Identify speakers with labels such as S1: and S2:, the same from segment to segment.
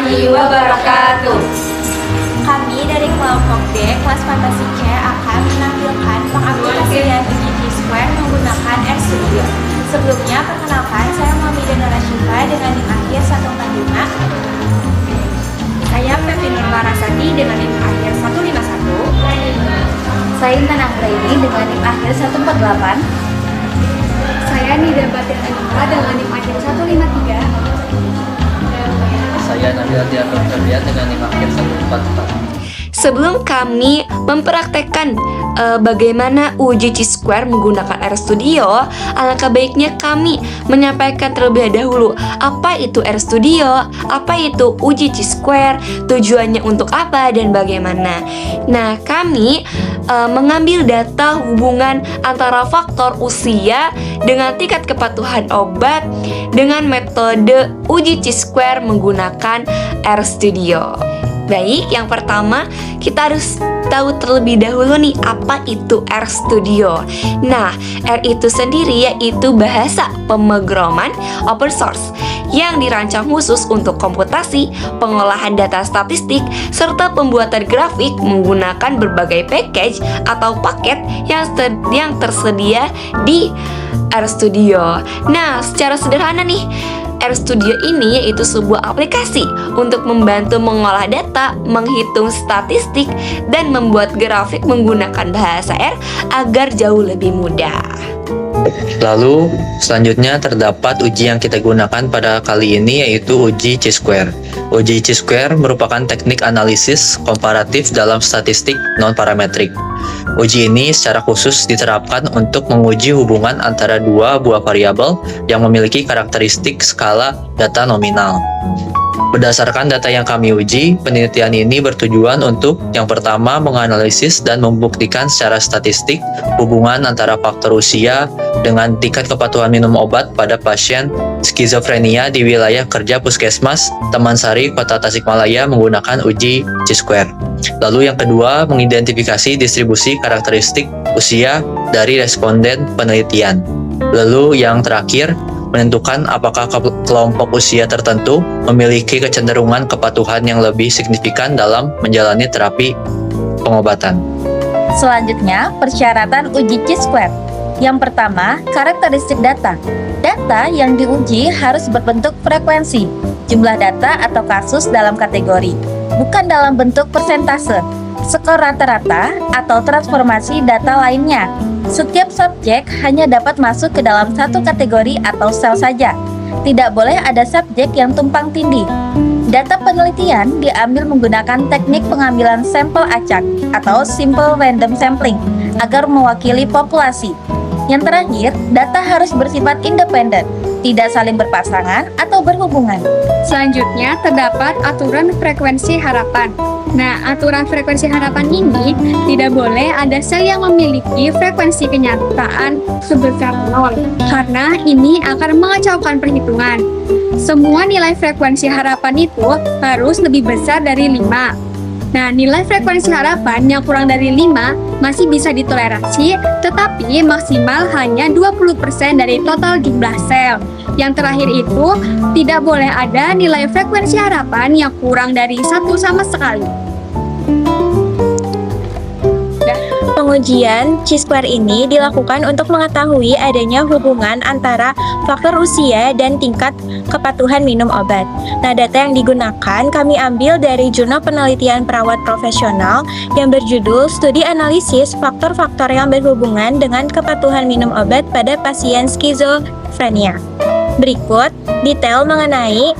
S1: warahmatullahi wabarakatuh.
S2: Kami dari kelompok D, kelas fantasi C akan menampilkan pengaplikasian uji T-Square menggunakan RStudio. Sebelumnya, perkenalkan, saya Mami Denora Syifa dengan NIM akhir 145.
S1: Saya Pepi Nurlarasati dengan NIM akhir 151.
S2: Saya Intan Anggraini dengan NIM akhir 148.
S1: Saya Nida Batin Anita dengan NIM akhir 153.
S3: Saya Nabil Dianur Ferdian dengan NIM akhir 144.
S4: Sebelum kami mempraktekkan bagaimana uji T-Square menggunakan RStudio, alangkah baiknya kami menyampaikan terlebih dahulu apa itu RStudio, apa itu uji T-Square, tujuannya untuk apa, dan bagaimana. Nah, kami mengambil data hubungan antara faktor usia dengan tingkat kepatuhan obat dengan metode uji T-Square menggunakan RStudio. Baik, yang pertama kita harus tahu terlebih dahulu nih apa itu RStudio. Nah, R itu sendiri yaitu bahasa pemrograman open source yang dirancang khusus untuk komputasi, pengolahan data statistik, serta pembuatan grafik menggunakan berbagai package atau paket yang tersedia di RStudio. Nah, secara sederhana nih, RStudio ini yaitu sebuah aplikasi untuk membantu mengolah data, menghitung statistik, dan membuat grafik menggunakan bahasa R agar jauh lebih mudah.
S3: Lalu, selanjutnya terdapat uji yang kita gunakan pada kali ini yaitu uji Chi-square. Uji Chi-square merupakan teknik analisis komparatif dalam statistik non-parametrik. Uji ini secara khusus diterapkan untuk menguji hubungan antara dua buah variabel yang memiliki karakteristik skala data nominal. Berdasarkan data yang kami uji, penelitian ini bertujuan untuk yang pertama menganalisis dan membuktikan secara statistik hubungan antara faktor usia dengan tingkat kepatuhan minum obat pada pasien skizofrenia di wilayah kerja Puskesmas Taman Sari, Kota Tasikmalaya menggunakan uji Chi-square. Lalu yang kedua, mengidentifikasi distribusi karakteristik usia dari responden penelitian. Lalu yang terakhir, menentukan apakah kelompok usia tertentu memiliki kecenderungan kepatuhan yang lebih signifikan dalam menjalani terapi pengobatan.
S2: Selanjutnya, persyaratan uji Chi-square. Yang pertama, karakteristik data. Data yang diuji harus berbentuk frekuensi, jumlah data atau kasus dalam kategori, bukan dalam bentuk persentase, skor rata-rata, atau transformasi data lainnya. Setiap subjek hanya dapat masuk ke dalam satu kategori atau sel saja. Tidak boleh ada subjek yang tumpang tindih. Data penelitian diambil menggunakan teknik pengambilan sampel acak atau simple random sampling agar mewakili populasi. Yang terakhir, data harus bersifat independen, tidak saling berpasangan atau berhubungan.
S1: Selanjutnya terdapat aturan frekuensi harapan. Nah, aturan frekuensi harapan ini tidak boleh ada sel yang memiliki frekuensi kenyataan sebesar 0, karena ini akan mengacaukan perhitungan. Semua nilai frekuensi harapan itu harus lebih besar dari 5. Nah, nilai frekuensi harapan yang kurang dari 5 masih bisa ditoleransi, tetapi maksimal hanya 20% dari total jumlah sel. Yang terakhir itu, tidak boleh ada nilai frekuensi harapan yang kurang dari 1 sama sekali.
S5: Pengujian Chi-square ini dilakukan untuk mengetahui adanya hubungan antara faktor usia dan tingkat kepatuhan minum obat. Nah, data yang digunakan kami ambil dari jurnal penelitian perawat profesional yang berjudul Studi Analisis Faktor-faktor yang berhubungan dengan kepatuhan minum obat pada pasien skizofrenia. Berikut detail mengenai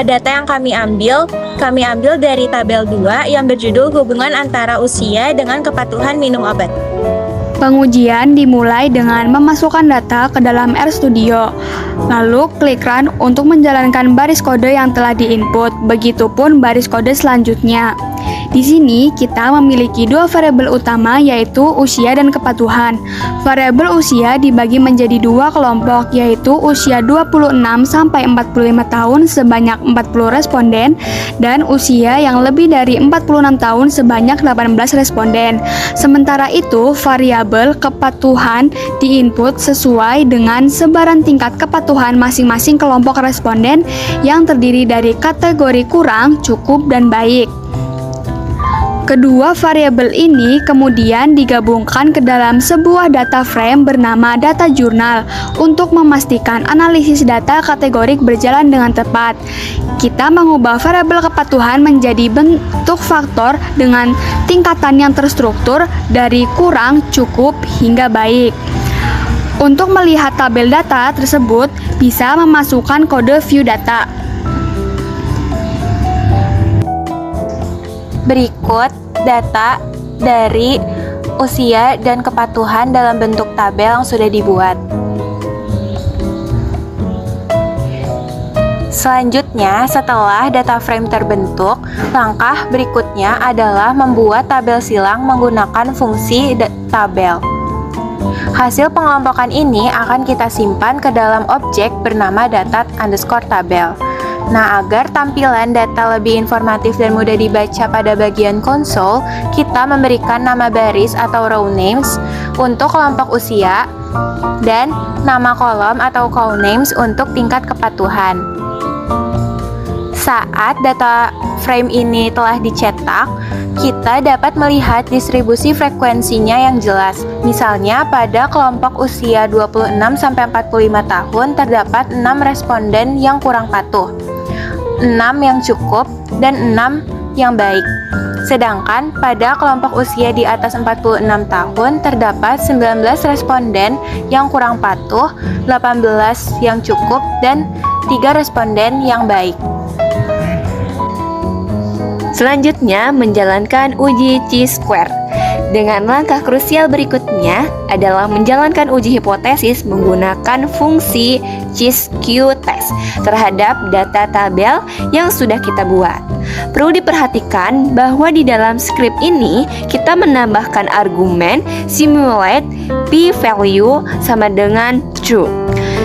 S5: data yang kami ambil dari tabel 2 yang berjudul hubungan antara usia dengan kepatuhan minum obat.
S1: Pengujian dimulai dengan memasukkan data ke dalam RStudio. Lalu klik Run untuk menjalankan baris kode yang telah diinput, begitupun baris kode selanjutnya. Di sini kita memiliki dua variabel utama yaitu usia dan kepatuhan. Variabel usia dibagi menjadi dua kelompok yaitu usia 26 sampai 45 tahun sebanyak 40 responden dan usia yang lebih dari 46 tahun sebanyak 18 responden. Sementara itu, variabel kepatuhan diinput sesuai dengan sebaran tingkat kepatuhan masing-masing kelompok responden yang terdiri dari kategori kurang, cukup, dan baik. Kedua variabel ini kemudian digabungkan ke dalam sebuah data frame bernama data jurnal untuk memastikan analisis data kategorik berjalan dengan tepat. Kita mengubah variabel kepatuhan menjadi bentuk faktor dengan tingkatan yang terstruktur dari kurang, cukup, hingga baik. Untuk melihat tabel data tersebut, bisa memasukkan kode view data.
S5: Berikut data dari usia dan kepatuhan dalam bentuk tabel yang sudah dibuat. Selanjutnya, setelah data frame terbentuk, langkah berikutnya adalah membuat tabel silang menggunakan fungsi tabel. Hasil pengelompokan ini akan kita simpan ke dalam objek bernama data_tabel. Nah, agar tampilan data lebih informatif dan mudah dibaca pada bagian konsol, kita memberikan nama baris atau row names untuk kelompok usia dan nama kolom atau column names untuk tingkat kepatuhan. Saat data frame ini telah dicetak, kita dapat melihat distribusi frekuensinya yang jelas. Misalnya, pada kelompok usia 26-45 tahun terdapat 6 responden yang kurang patuh, 6 yang cukup, dan 6 yang baik. Sedangkan pada kelompok usia di atas 46 tahun terdapat 19 responden yang kurang patuh, 18 yang cukup, dan 3 responden yang baik.
S4: Selanjutnya, menjalankan uji chi-square. Dengan langkah krusial berikutnya adalah menjalankan uji hipotesis menggunakan fungsi chi-square terhadap data tabel yang sudah kita buat. Perlu diperhatikan bahwa di dalam skrip ini kita menambahkan argumen simulate p-value sama dengan true.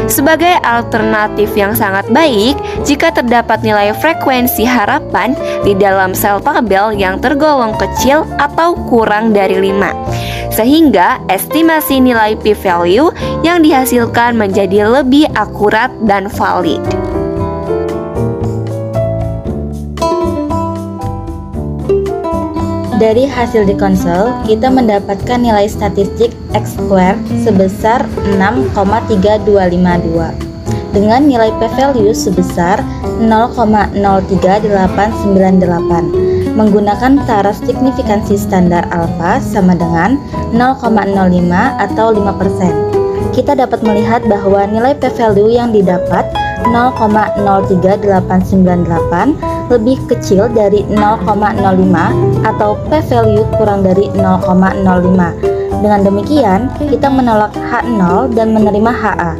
S4: Sebagai alternatif yang sangat baik jika terdapat nilai frekuensi harapan di dalam sel tabel yang tergolong kecil atau kurang dari 5, sehingga estimasi nilai p-value yang dihasilkan menjadi lebih akurat dan valid.
S2: Dari hasil di konsol, kita mendapatkan nilai statistik X-square sebesar 6,3252 dengan nilai p-value sebesar 0,038898 menggunakan taraf signifikansi standar alfa sama dengan 0,05 atau 5%. Kita dapat melihat bahwa nilai p-value yang didapat 0,03898 lebih kecil dari 0,05 atau p-value kurang dari 0,05. Dengan demikian, kita menolak H0 dan menerima HA.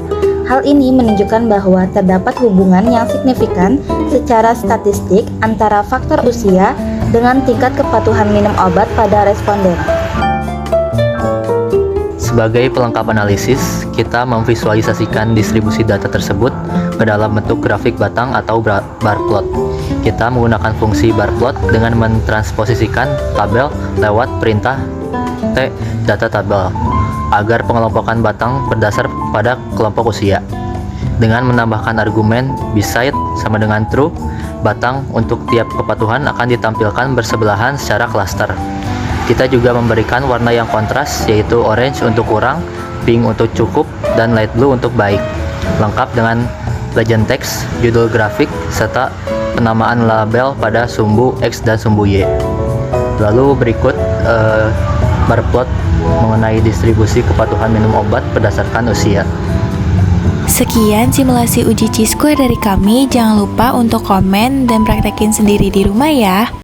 S2: Hal ini menunjukkan bahwa terdapat hubungan yang signifikan secara statistik antara faktor usia dengan tingkat kepatuhan minum obat pada responden.
S3: Sebagai pelengkap analisis, kita memvisualisasikan distribusi data tersebut ke dalam bentuk grafik batang atau bar plot. Kita menggunakan fungsi bar plot dengan mentransposisikan tabel lewat perintah T data tabel agar pengelompokan batang berdasar pada kelompok usia. Dengan menambahkan argumen beside sama dengan true, batang untuk tiap kepatuhan akan ditampilkan bersebelahan secara klaster. Kita juga memberikan warna yang kontras, yaitu orange untuk kurang, pink untuk cukup, dan light blue untuk baik. Lengkap dengan legend text, judul grafik, serta penamaan label pada sumbu X dan sumbu Y. Lalu berikut bar plot mengenai distribusi kepatuhan minum obat berdasarkan usia.
S5: Sekian simulasi uji chi-square dari kami. Jangan lupa untuk komen dan praktekin sendiri di rumah ya.